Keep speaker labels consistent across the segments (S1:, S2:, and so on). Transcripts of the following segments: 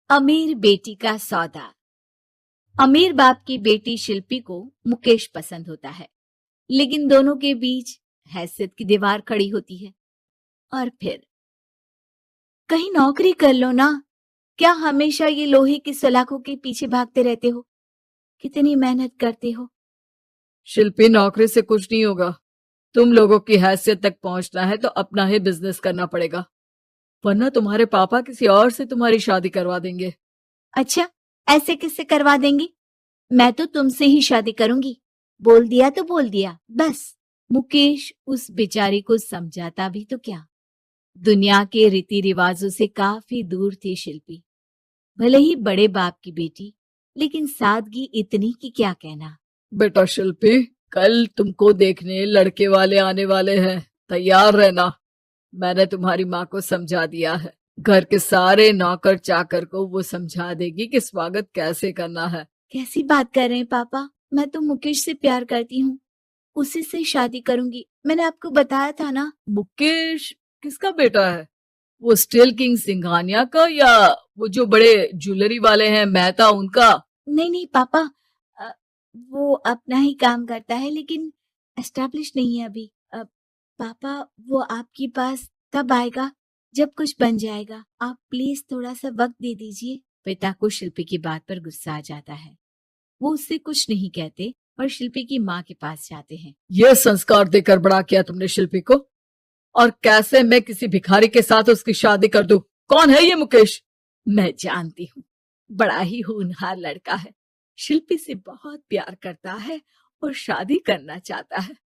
S1: अमीर बेटी का सौदा। अमीर बाप की बेटी शिल्पी को मुकेश पसंद होता है, लेकिन दोनों के बीच हैसियत की दीवार खड़ी होती है। और फिर कहीं नौकरी कर लो ना, क्या हमेशा ये लोहे की सलाखों के पीछे भागते रहते हो? कितनी मेहनत करते हो।
S2: शिल्पी, नौकरी से कुछ नहीं होगा। तुम लोगों की हैसियत तक पहुंचना है तो अपना ही बिजनेस करना पड़ेगा, वरना तुम्हारे पापा किसी और से तुम्हारी शादी करवा देंगे।
S1: अच्छा, ऐसे किससे करवा देंगी? मैं तो तुमसे ही शादी करूंगी। बोल दिया तो बोल दिया, बस। मुकेश उस बेचारी को समझाता भी तो क्या। दुनिया के रीति रिवाजों से काफी दूर थी शिल्पी। भले ही बड़े बाप की बेटी, लेकिन सादगी इतनी कि क्या कहना।
S2: बेटा शिल्पी, कल तुमको देखने लड़के वाले आने वाले हैं, तैयार रहना। मैंने तुम्हारी माँ को समझा दिया है। घर के सारे नौकर चाकर को वो समझा देगी कि स्वागत कैसे करना है।
S1: कैसी बात कर रहे हैं पापा? मैं तो मुकेश से प्यार करती हूँ, उसी से शादी करूंगी। मैंने आपको बताया था ना।
S2: मुकेश किसका बेटा है? वो स्टील किंग सिंघानिया का, या वो जो बड़े ज्वेलरी वाले हैं मेहता, उनका?
S1: नहीं नहीं पापा, अ, वो अपना ही काम करता है, लेकिन एस्टेब्लिश नहीं है अभी। पापा, वो आपके पास तब आएगा जब कुछ बन जाएगा। आप प्लीज थोड़ा सा वक्त दे दीजिए। पिता को शिल्पी की बात पर गुस्सा आ जाता है। वो उससे कुछ नहीं कहते और शिल्पी की माँ के पास जाते हैं।
S2: ये संस्कार देकर बड़ा किया तुमने शिल्पी को, और कैसे मैं किसी भिखारी के साथ उसकी शादी कर दूं? कौन है ये मुकेश?
S1: मैं जानती हूँ, बड़ा ही होनहार लड़का है। शिल्पी से बहुत प्यार करता है और शादी करना चाहता है।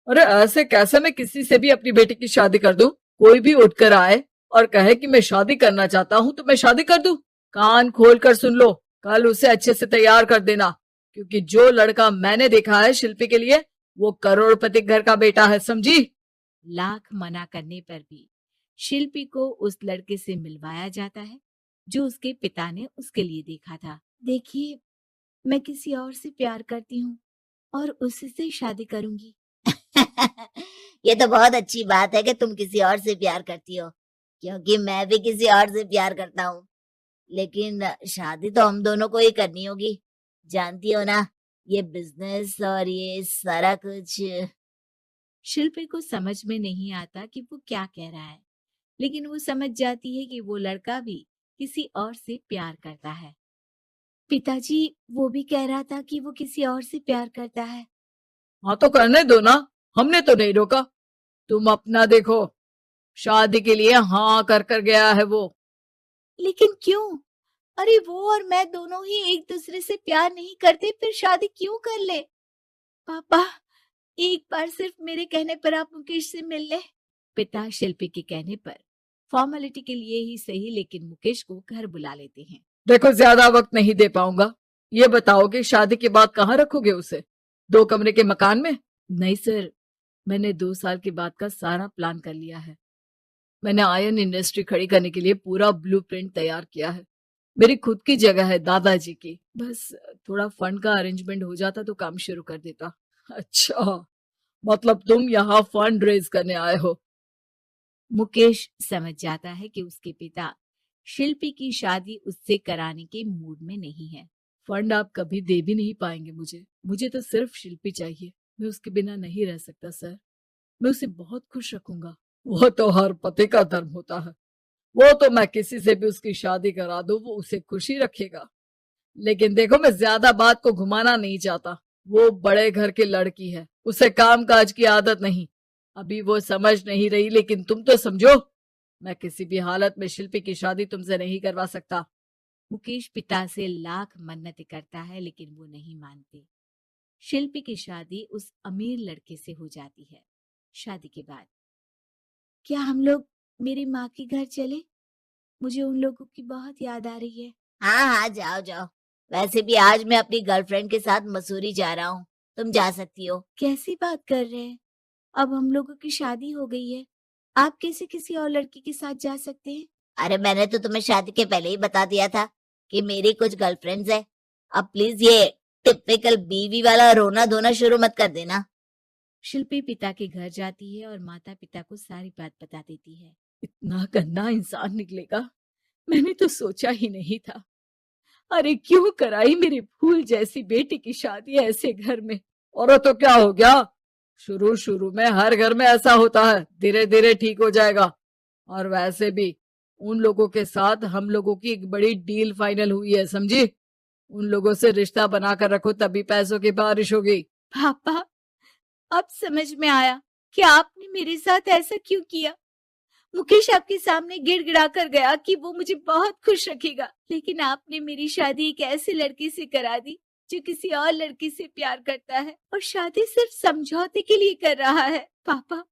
S2: अरे ऐसे कैसे मैं किसी से भी अपनी बेटी की शादी कर दूं? कोई भी उठकर आए और कहे कि मैं शादी करना चाहता हूं तो मैं शादी कर दूं? कान खोल कर सुन लो, कल उसे अच्छे से तैयार कर देना, क्योंकि जो लड़का मैंने देखा है शिल्पी के लिए, वो करोड़पति घर का बेटा है, समझी?
S1: लाख मना करने पर भी शिल्पी को उस लड़के से मिलवाया जाता है जो उसके पिता ने उसके लिए देखा था। देखिए, मैं किसी और से प्यार करती हूँ और उसी से शादी करूंगी।
S3: ये तो बहुत अच्छी बात है कि तुम किसी और से प्यार करती हो, क्योंकि मैं भी किसी और से प्यार करता हूँ। लेकिन शादी तो हम दोनों को ही करनी होगी, जानती हो ना, ये बिजनेस और ये सारा कुछ।
S1: शिल्पी को समझ में नहीं आता कि वो क्या कह रहा है, लेकिन वो समझ जाती है कि वो लड़का भी किसी और से प्यार करता है। पिताजी, वो भी कह रहा था कि वो किसी और से प्यार करता है।
S2: हाँ तो करने दो ना, हमने तो नहीं रोका। तुम अपना देखो, शादी के लिए हाँ कर कर गया है वो।
S1: लेकिन क्यों? अरे वो और मैं दोनों ही एक दूसरे से प्यार नहीं करते, फिर शादी क्यों कर ले? पापा, एक बार सिर्फ मेरे कहने पर आप मुकेश से मिल ले। पिता शिल्पी के कहने पर फॉर्मेलिटी के लिए ही सही, लेकिन मुकेश को घर बुला लेते हैं।
S2: देखो, ज्यादा वक्त नहीं दे पाऊंगा। ये बताओ कि शादी के बाद कहाँ रखोगे उसे? 2 कमरे के मकान में?
S1: नहीं सर, मैंने 2 साल के बाद का सारा प्लान कर लिया है। मैंने आयरन इंडस्ट्री खड़ी करने के लिए पूरा ब्लूप्रिंट तैयार किया है। मेरी खुद की जगह है दादाजी की। बस थोड़ा फंड का अरेंजमेंट हो जाता तो काम शुरू कर देता।
S2: अच्छा, मतलब तुम यहाँ फंड रेज करने आए हो?
S1: मुकेश समझ जाता है कि उसके पिता शिल्पी की शादी उससे कराने के मूड में नहीं है।
S2: फंड आप कभी दे भी नहीं पाएंगे मुझे तो सिर्फ शिल्पी चाहिए। मैं उसके बिना नहीं रह सकता सर। मैं उसे बहुत खुश रखूंगा। वो तो हर पति का धर्म होता है। वो तो मैं किसी से भी उसकी शादी करा दूं, वो उसे खुशी रखेगा। लेकिन देखो, मैं ज्यादा बात को घुमाना नहीं चाहता। वो बड़े घर की लड़की है, उसे काम काज की आदत नहीं। अभी वो समझ नहीं रही, लेकिन तुम तो समझो। मैं किसी भी हालत में शिल्पी की शादी तुमसे नहीं करवा सकता।
S1: मुकेश पिता से लाख मन्नतें करता है, लेकिन वो नहीं मानते। शिल्पी की शादी उस अमीर लड़के से हो जाती है। शादी के बाद क्या हम लोग मेरी माँ के घर चले? मुझे उन लोगों की बहुत याद आ रही है।
S3: हाँ हाँ, जाओ जाओ। वैसे भी आज मैं अपनी गर्लफ्रेंड के साथ मसूरी जा रहा हूँ, तुम जा सकती हो।
S1: कैसी बात कर रहे हैं? अब हम लोगों की शादी हो गई है, आप कैसे किसी और लड़की के साथ जा सकते हैं?
S3: अरे मैंने तो तुम्हें शादी के पहले ही बता दिया था कि मेरी कुछ गर्लफ्रेंड्स है। अब प्लीज ये टिपिकल बीवी वाला रोना धोना शुरू मत कर देना।
S1: शिल्पी पिता के घर जाती है और माता पिता को सारी बात बता देती है।
S2: इतना गंदा इंसान निकलेगा, मैंने तो सोचा ही नहीं था। अरे क्यों कराई मेरी फूल जैसी बेटी की शादी ऐसे घर में। और तो क्या हो गया, शुरू शुरू में हर घर में ऐसा होता है, धीरे धीरे ठीक हो जाएगा। और वैसे भी उन लोगों के साथ हम लोगों की एक बड़ी डील फाइनल हुई है, समझी। उन लोगों से रिश्ता बनाकर रखो, तभी पैसों की बारिश होगी।
S1: पापा, अब समझ में आया कि आपने मेरे साथ ऐसा क्यों किया। मुकेश आपके सामने गिड़गिड़ा कर गया कि वो मुझे बहुत खुश रखेगा, लेकिन आपने मेरी शादी एक ऐसे लड़के से करा दी जो किसी और लड़की से प्यार करता है और शादी सिर्फ समझौते के लिए कर रहा है। पापा,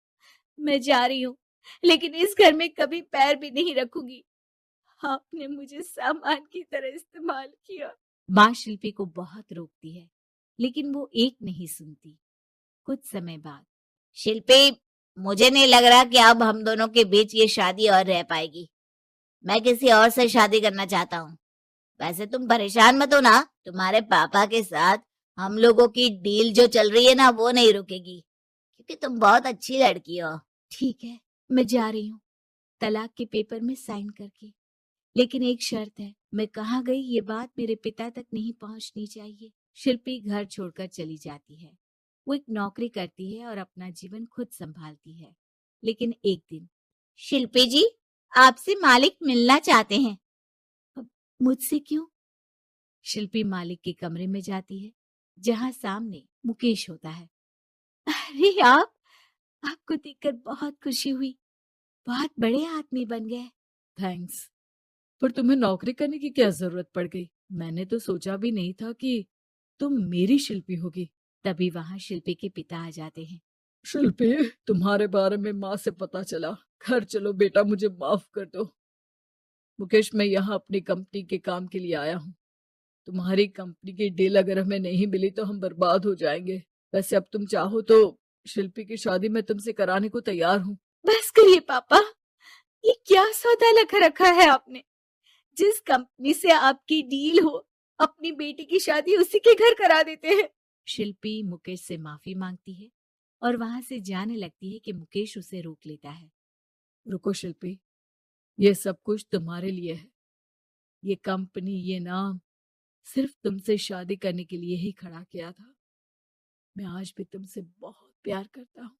S1: मैं जा रही हूँ, लेकिन इस घर में कभी पैर भी नहीं रखूंगी। आपने मुझे सामान की तरह इस्तेमाल किया। माँ शिल्पी को बहुत रोकती है, लेकिन वो एक नहीं सुनती। कुछ समय बाद,
S3: शिल्पी, मुझे नहीं लग रहा कि अब हम दोनों के बीच ये शादी और रह पाएगी। मैं किसी और से शादी करना चाहता हूँ। वैसे तुम परेशान मत हो ना, तुम्हारे पापा के साथ हम लोगों की डील जो चल रही है ना, वो नहीं रुकेगी, क्योंकि तुम बहुत अच्छी लड़की हो।
S1: ठीक है, मैं जा रही हूँ, तलाक के पेपर में साइन करके। लेकिन एक शर्त है, मैं कहाँ गई ये बात मेरे पिता तक नहीं पहुंचनी चाहिए। शिल्पी घर छोड़कर चली जाती है। वो एक नौकरी करती है और अपना जीवन खुद संभालती है। लेकिन एक दिन,
S3: शिल्पी जी, आपसे मालिक मिलना चाहते हैं।
S1: अब मुझसे क्यों? शिल्पी मालिक के कमरे में जाती है, जहां सामने मुकेश होता है। अरे आपको देखकर बहुत खुशी हुई, बहुत बड़े आदमी बन गए।
S2: थैंक्स, पर तुम्हें नौकरी करने की क्या जरूरत पड़ गई। मैंने तो सोचा भी नहीं था कि तुम मेरी शिल्पी होगी।
S1: तभी वहां शिल्पी के पिता आ जाते हैं।
S2: शिल्पी, तुम्हारे बारे में माँ से पता चला। घर चलो बेटा, मुझे माफ कर दो। मुकेश, मैं यहाँ अपनी कंपनी के काम के लिए आया हूँ। तुम्हारी कंपनी की डील अगर हमें नहीं मिली तो हम बर्बाद हो जाएंगे। वैसे अब तुम चाहो तो शिल्पी की शादी मैं तुमसे कराने को तैयार हूँ।
S1: बस करिए पापा, ये क्या सौदा लगा रखा है आपने। जिस कंपनी से आपकी डील हो, अपनी बेटी की शादी उसी के घर करा देते हैं। शिल्पी मुकेश से माफी मांगती है और वहां से जाने लगती है कि मुकेश उसे रोक लेता है।
S2: रुको शिल्पी, ये सब कुछ तुम्हारे लिए है। ये कंपनी, ये नाम सिर्फ तुमसे शादी करने के लिए ही खड़ा किया था। मैं आज भी तुमसे बहुत प्यार करता हूँ।